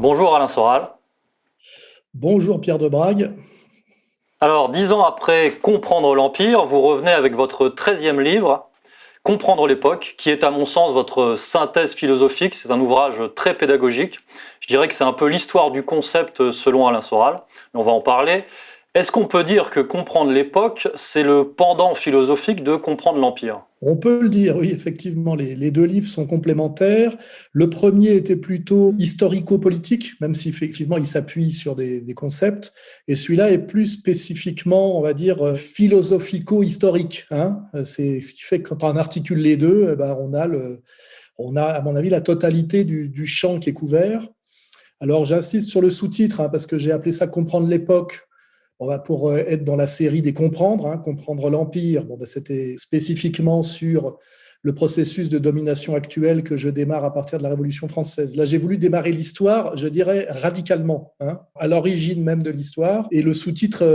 Bonjour Alain Soral. Bonjour Pierre de Brague. Alors, 10 ans après Comprendre l'Empire, vous revenez avec votre 13e livre, Comprendre l'époque, qui est à mon sens votre synthèse philosophique. C'est un ouvrage très pédagogique. Je dirais que c'est un peu l'histoire du concept selon Alain Soral, mais on va en parler. Est-ce qu'on peut dire que Comprendre l'époque, c'est le pendant philosophique de Comprendre l'Empire? On peut le dire, oui, effectivement, les deux livres sont complémentaires. Le premier était plutôt historico-politique, même si effectivement il s'appuie sur des concepts, et celui-là est plus spécifiquement, on va dire, philosophico-historique, hein. C'est ce qui fait que quand on articule les deux, eh ben, on a, à mon avis, la totalité du champ qui est couvert. Alors j'insiste sur le sous-titre, hein, parce que j'ai appelé ça Comprendre l'époque. On va pour être dans la série des comprendre, hein, comprendre l'Empire. Bon, ben, c'était spécifiquement sur le processus de domination actuel que je démarre à partir de la Révolution française. Là, j'ai voulu démarrer l'histoire, je dirais radicalement, hein, à l'origine même de l'histoire. Et le sous-titre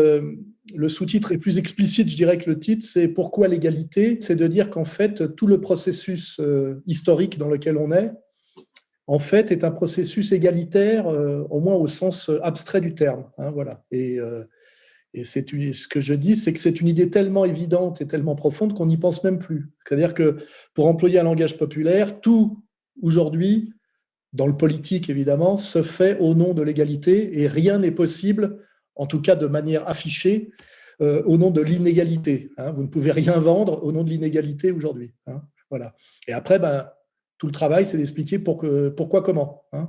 est plus explicite, je dirais, que le titre. C'est pourquoi l'égalité. C'est de dire qu'en fait, tout le processus historique dans lequel on est, en fait, est un processus égalitaire, au moins au sens abstrait du terme, hein, voilà. Et ce que je dis, c'est que c'est une idée tellement évidente et tellement profonde qu'on n'y pense même plus. C'est-à-dire que, pour employer un langage populaire, tout, aujourd'hui, dans le politique évidemment, se fait au nom de l'égalité et rien n'est possible, en tout cas de manière affichée, au nom de l'inégalité, hein. Vous ne pouvez rien vendre au nom de l'inégalité aujourd'hui, hein. Voilà. Et après, ben, tout le travail, c'est d'expliquer pourquoi, comment, hein.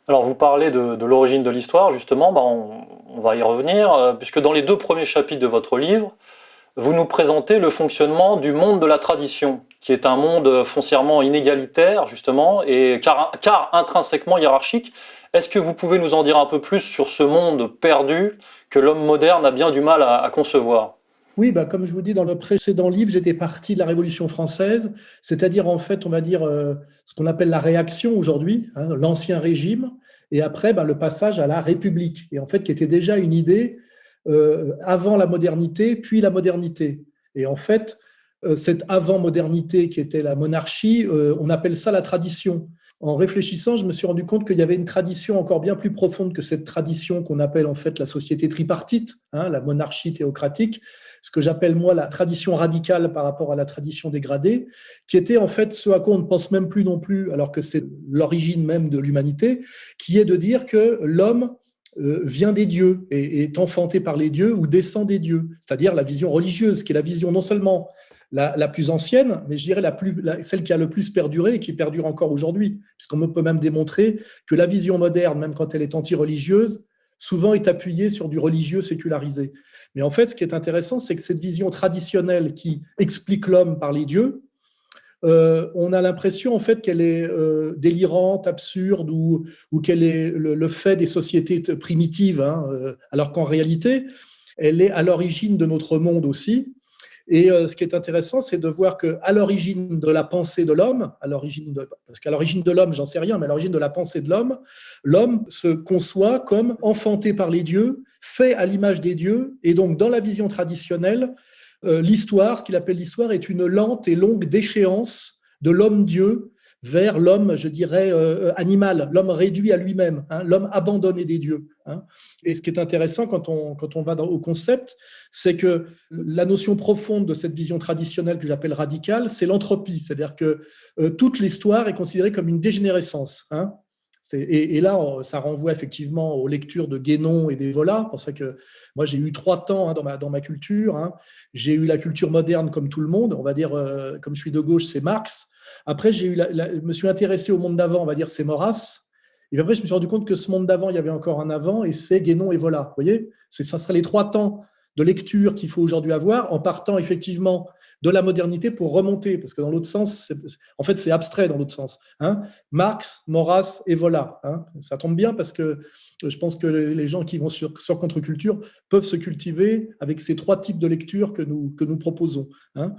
Alors, vous parlez de l'origine de l'histoire, justement, on va y revenir, puisque dans les 2 premiers chapitres de votre livre, vous nous présentez le fonctionnement du monde de la tradition, qui est un monde foncièrement inégalitaire, justement, et car intrinsèquement hiérarchique. Est-ce que vous pouvez nous en dire un peu plus sur ce monde perdu que l'homme moderne a bien du mal à concevoir? Oui, bah, comme je vous dis dans le précédent livre, j'étais parti de la Révolution française, c'est-à-dire en fait, on va dire ce qu'on appelle la réaction aujourd'hui, hein, l'ancien régime, et après bah, le passage à la République, et en fait qui était déjà une idée avant la modernité, puis la modernité. Et en fait, cette avant-modernité qui était la monarchie, on appelle ça la tradition. En réfléchissant, je me suis rendu compte qu'il y avait une tradition encore bien plus profonde que cette tradition qu'on appelle en fait la société tripartite, hein, la monarchie théocratique, ce que j'appelle moi la tradition radicale par rapport à la tradition dégradée, qui était en fait ce à quoi on ne pense même plus non plus, alors que c'est l'origine même de l'humanité, qui est de dire que l'homme vient des dieux et est enfanté par les dieux ou descend des dieux, c'est-à-dire la vision religieuse, qui est la vision non seulement la plus ancienne, mais je dirais celle qui a le plus perduré et qui perdure encore aujourd'hui, puisqu'on peut même démontrer que la vision moderne, même quand elle est anti-religieuse, souvent est appuyée sur du religieux sécularisé. Mais en fait, ce qui est intéressant, c'est que cette vision traditionnelle qui explique l'homme par les dieux, on a l'impression en fait qu'elle est délirante, absurde ou qu'elle est le fait des sociétés primitives, hein, alors qu'en réalité, elle est à l'origine de notre monde aussi. Et ce qui est intéressant, c'est de voir qu'à l'origine de la pensée de l'homme, parce qu'à l'origine de l'homme, j'en sais rien, mais à l'origine de la pensée de l'homme, l'homme se conçoit comme enfanté par les dieux, fait à l'image des dieux, et donc dans la vision traditionnelle, l'histoire, ce qu'il appelle l'histoire, est une lente et longue déchéance de l'homme-dieu vers l'homme, je dirais, animal, l'homme réduit à lui-même, hein, l'homme abandonné des dieux, hein. Et ce qui est intéressant quand on va au concept, c'est que la notion profonde de cette vision traditionnelle que j'appelle radicale, c'est l'entropie, c'est-à-dire que toute l'histoire est considérée comme une dégénérescence, hein. Et là, ça renvoie effectivement aux lectures de Guénon et d'Evola. C'est pour ça que moi, j'ai eu 3 temps, hein, dans ma culture, hein. J'ai eu la culture moderne comme tout le monde, on va dire, comme je suis de gauche, c'est Marx. Après, je me suis intéressé au monde d'avant, on va dire, c'est Maurras. Et puis après, je me suis rendu compte que ce monde d'avant, il y avait encore un avant, et c'est Guénon et Vola. Vous voyez, ça serait les 3 temps de lecture qu'il faut aujourd'hui avoir, en partant effectivement de la modernité pour remonter, parce que dans l'autre sens, en fait, c'est abstrait dans l'autre sens, hein. Marx, Maurras et Vola, hein. Ça tombe bien parce que je pense que les gens qui vont sur contre-culture peuvent se cultiver avec ces 3 types de lecture que nous proposons, hein.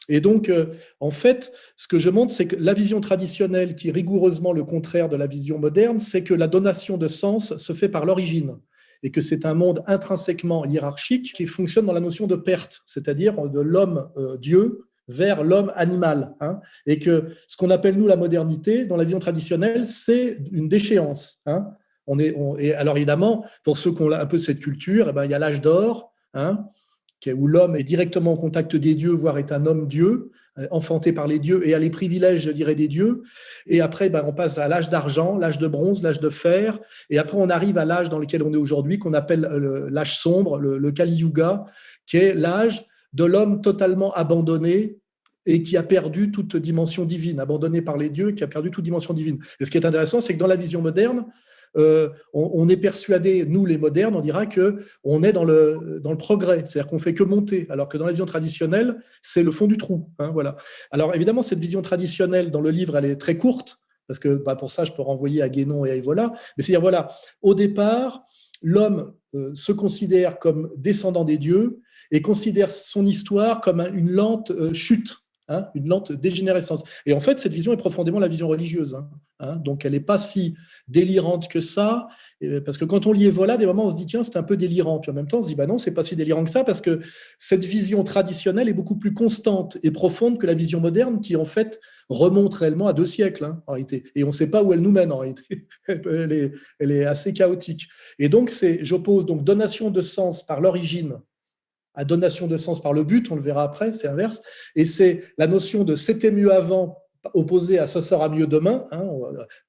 Et donc, en fait, ce que je montre, c'est que la vision traditionnelle, qui est rigoureusement le contraire de la vision moderne, c'est que la donation de sens se fait par l'origine et que c'est un monde intrinsèquement hiérarchique qui fonctionne dans la notion de perte, c'est-à-dire de l'homme-dieu vers l'homme animal, hein, et que ce qu'on appelle, nous, la modernité, dans la vision traditionnelle, c'est une déchéance. Hein. Et alors, évidemment, pour ceux qui ont un peu cette culture, eh ben, il y a l'âge d'or, hein, où l'homme est directement en contact des dieux, voire est un homme-dieu, enfanté par les dieux et a les privilèges, je dirais, des dieux. Et après, ben, on passe à l'âge d'argent, l'âge de bronze, l'âge de fer. Et après, on arrive à l'âge dans lequel on est aujourd'hui, qu'on appelle l'âge sombre, le Kali Yuga, qui est l'âge de l'homme totalement abandonné et qui a perdu toute dimension divine, abandonné par les dieux, qui a perdu toute dimension divine. Et ce qui est intéressant, c'est que dans la vision moderne, on est persuadé, nous les modernes, on dira qu'on est dans le progrès, c'est-à-dire qu'on fait que monter, alors que dans la vision traditionnelle, c'est le fond du trou. Hein, voilà. Alors évidemment, cette vision traditionnelle, dans le livre, elle est très courte, parce que bah, pour ça, je peux renvoyer à Guénon et à Evola, mais c'est-à-dire, voilà, au départ, l'homme se considère comme descendant des dieux et considère son histoire comme une lente chute. Hein, une lente dégénérescence. Et en fait, cette vision est profondément la vision religieuse. Hein, donc, elle n'est pas si délirante que ça, parce que quand on lit Evola, des moments, on se dit, tiens, c'est un peu délirant. Puis en même temps, on se dit, bah non, c'est pas si délirant que ça, parce que cette vision traditionnelle est beaucoup plus constante et profonde que la vision moderne, qui en fait remonte réellement à 2 siècles, hein, en réalité. Et on ne sait pas où elle nous mène, en réalité. Elle est assez chaotique. Et donc, j'oppose donc donation de sens par l'origine à donation de sens par le but, on le verra après, c'est inverse, et c'est la notion de c'était mieux avant opposée à ce sera mieux demain. Hein.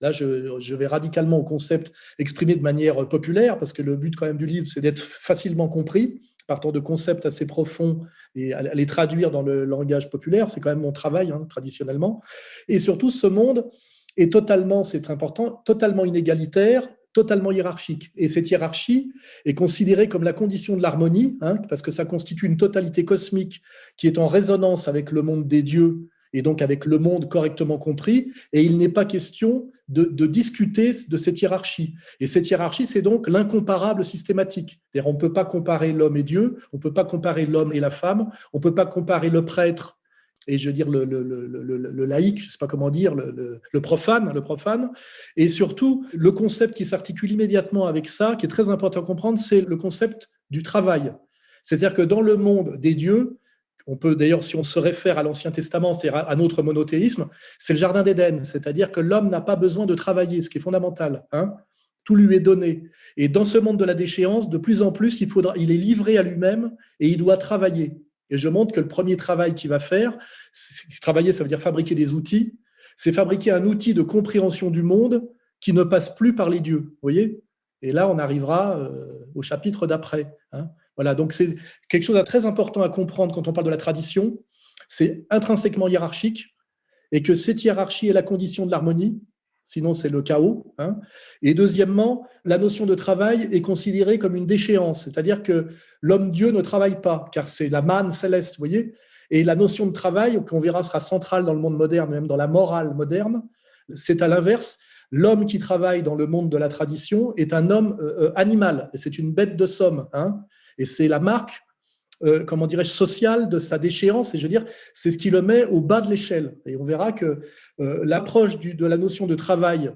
Là, je vais radicalement au concept exprimé de manière populaire, parce que le but quand même du livre, c'est d'être facilement compris, partant de concepts assez profonds et à les traduire dans le langage populaire, c'est quand même mon travail, hein, traditionnellement. Et surtout, ce monde est totalement, c'est très important, totalement inégalitaire, totalement hiérarchique. Et cette hiérarchie est considérée comme la condition de l'harmonie, hein, parce que ça constitue une totalité cosmique qui est en résonance avec le monde des dieux et donc avec le monde correctement compris. Et il n'est pas question de discuter de cette hiérarchie. Et cette hiérarchie, c'est donc l'incomparable systématique. C'est-à-dire, on ne peut pas comparer l'homme et Dieu, on ne peut pas comparer l'homme et la femme, on ne peut pas comparer le prêtre et je veux dire le laïc, je ne sais pas comment dire, le profane. Et surtout, le concept qui s'articule immédiatement avec ça, qui est très important à comprendre, c'est le concept du travail. C'est-à-dire que dans le monde des dieux, on peut d'ailleurs, si on se réfère à l'Ancien Testament, c'est-à-dire à notre monothéisme, c'est le jardin d'Éden, c'est-à-dire que l'homme n'a pas besoin de travailler, ce qui est fondamental. Hein, tout lui est donné. Et dans ce monde de la déchéance, de plus en plus, il est livré à lui-même et il doit travailler. Et je montre que le premier travail qu'il va faire, travailler, ça veut dire fabriquer des outils, c'est fabriquer un outil de compréhension du monde qui ne passe plus par les dieux. Vous voyez ? Et là, on arrivera au chapitre d'après. Hein. Voilà, donc c'est quelque chose de très important à comprendre quand on parle de la tradition. C'est intrinsèquement hiérarchique et que cette hiérarchie est la condition de l'harmonie. Sinon, c'est le chaos. Hein. Et deuxièmement, la notion de travail est considérée comme une déchéance, c'est-à-dire que l'homme-dieu ne travaille pas, car c'est la manne céleste, vous voyez. Et la notion de travail, qu'on verra sera centrale dans le monde moderne, même dans la morale moderne, c'est à l'inverse. L'homme qui travaille dans le monde de la tradition est un homme animal, et c'est une bête de somme. Hein. Et c'est la marque comment dirais-je, social de sa déchéance, et je veux dire, c'est ce qui le met au bas de l'échelle. Et on verra que l'approche de la notion de travail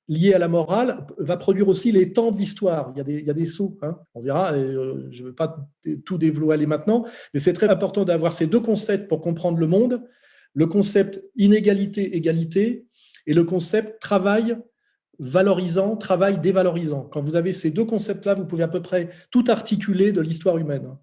liée à la morale va produire aussi les temps de l'histoire. Il y a des sauts, hein. On verra, et, je ne veux pas tout dévoiler maintenant, mais c'est très important d'avoir ces 2 concepts pour comprendre le monde, le concept inégalité-égalité et le concept travail valorisant, travail dévalorisant. Quand vous avez ces 2 concepts-là, vous pouvez à peu près tout articuler de l'histoire humaine.